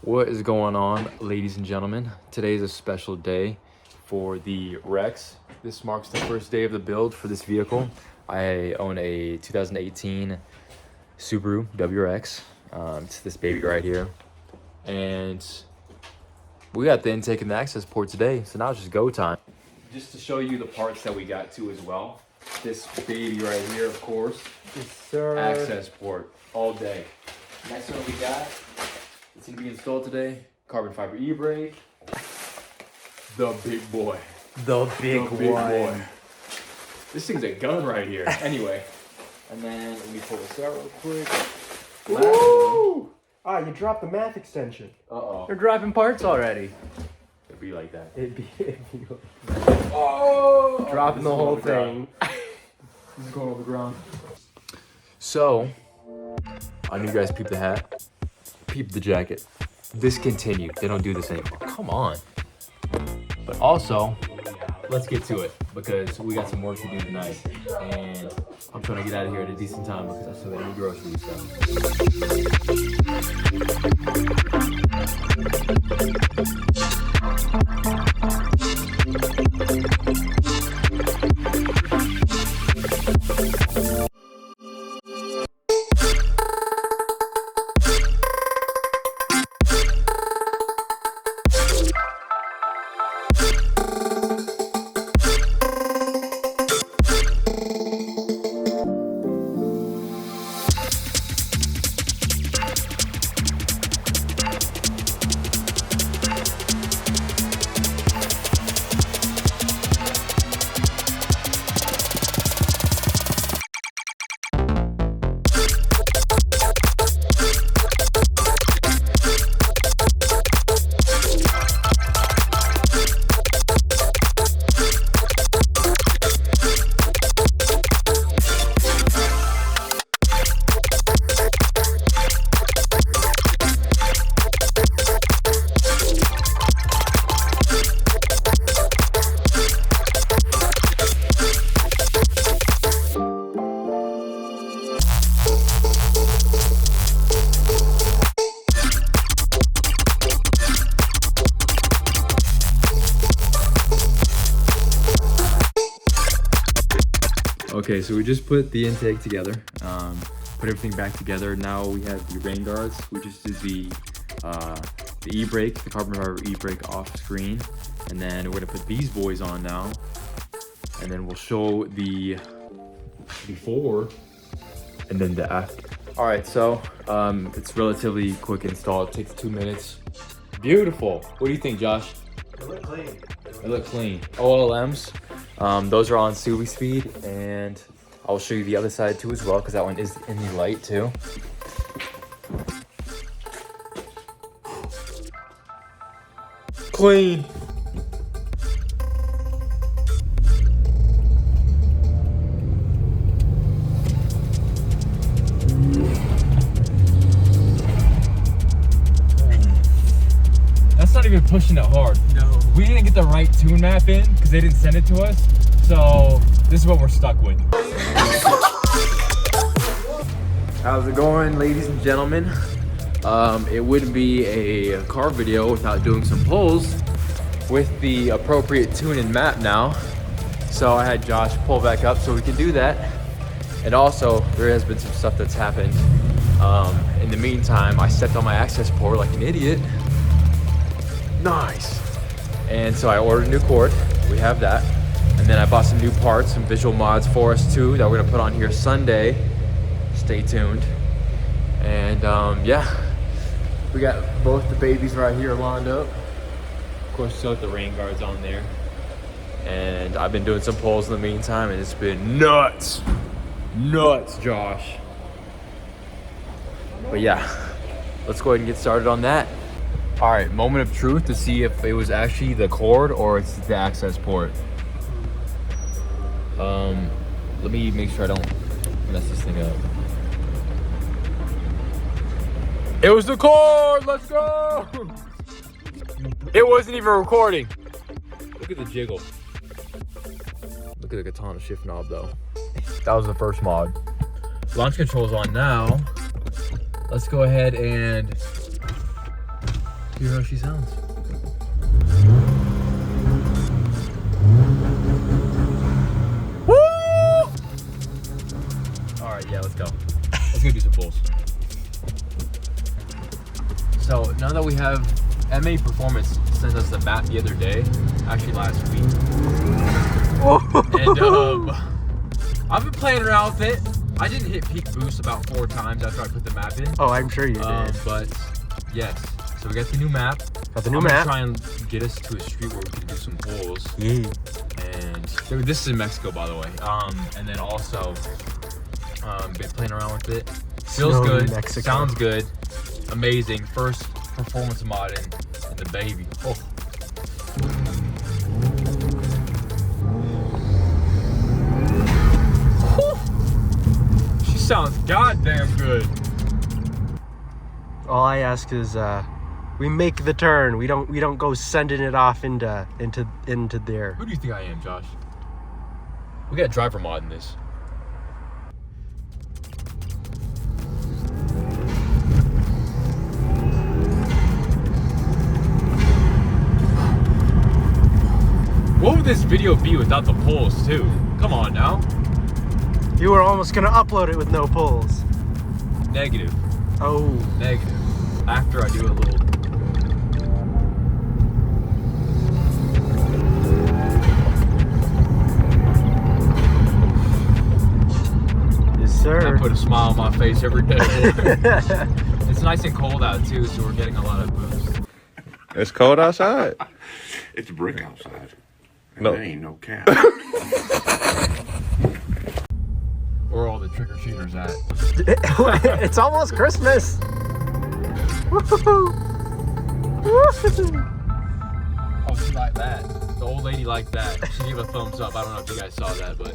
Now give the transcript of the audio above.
What is going on, ladies and gentlemen? Today is a special day for the Wrx. This marks the first day of the build for this vehicle. I own a 2018 Subaru Wrx. It's this baby right here. And we got the intake and the access port today, so now it's just go time. Just to show you the parts that we got to as well. This baby right here, of course. Yes, sir. Access port all day. Next one we got, it's gonna be installed today. Carbon fiber e-brake. The big boy. The big one. This thing's a gun right here. Anyway, and then let me pull this out real quick. Woo! Ah, you dropped the math extension. Uh-oh. You're dropping parts already. It'd be like that. It'd be Oh! dropping the whole thing. This is going on the ground. So, I knew you guys peeped the hat. Peep the jacket. Discontinued. They don't do this anymore. Come on. But also, let's get to it because we got some work to do tonight. And I'm trying to get out of here at a decent time because I still got to do groceries. Okay, so we just put the intake together, put everything back together. Now we have the rain guards. We just did the e-brake, the carbon fiber e-brake off screen. And then we're gonna put these boys on now. And then we'll show the before and then the after. All right, so it's relatively quick install. It takes 2 minutes. Beautiful. What do you think, Josh? They look clean. They look clean. OLMs. Those are on Subi speed, and I'll show you the other side too as well, because that one is in the light too. Clean. That's not even pushing it hard. No. We didn't get the right tune map in because they didn't send it to us. So this is what we're stuck with. How's it going, ladies and gentlemen? It wouldn't be a car video without doing some pulls with the appropriate tune and map now. So I had Josh pull back up so we can do that. And also, there has been some stuff that's happened. In the meantime, I stepped on my access port like an idiot. Nice. And so I ordered a new cord. We have that. And then I bought some new parts, some visual mods for us too that we're gonna put on here Sunday. Stay tuned. And yeah, we got both the babies right here lined up. Of course, still got the rain guards on there. And I've been doing some pulls in the meantime, and it's been nuts. Nuts, Josh. But yeah, let's go ahead and get started on that. All right, moment of truth to see if it was actually the cord or it's the access port. Let me make sure I don't mess this thing up. It was the cord, let's go! It wasn't even recording. Look at the jiggle. Look at the katana shift knob though. That was the first mod. Launch control's on now. Let's go ahead and Hear how she sounds. Woo! All right, yeah, let's go. Let's go do some pulls. So now that we have MA Performance sent us the map the other day, actually last week, and I've been playing around with it. I didn't hit peak boost about 4 times after I put the map in. Oh, I'm sure you did. But yes, so we got the new map. Got the new I'm map. gonna try and get us to a street where we can do some pulls. Yeah. And this is in Mexico, by the way. And then also, been playing around with it. Feels Snowy good. Mexico. Sounds good. Amazing. First performance mod in the baby. Oh. She sounds goddamn good. All I ask is, we make the turn. We don't go sending it off into there. Who do you think I am, Josh? We got a driver mod in this. What would this video be without the pulls, too? Come on now. You were almost gonna upload it with no pulls. Negative. Oh. Negative. After I do a little. Yes, sir. I put a smile on my face every day. It's nice and cold out, too, so we're getting a lot of boost. It's cold outside. It's a brick outside. And No. that ain't no cap. Where are all the trick-or-treaters at? It's almost Christmas. Woohoo! Woohoo! Oh, she liked that. The old lady liked that. She gave a thumbs up. I don't know if you guys saw that, but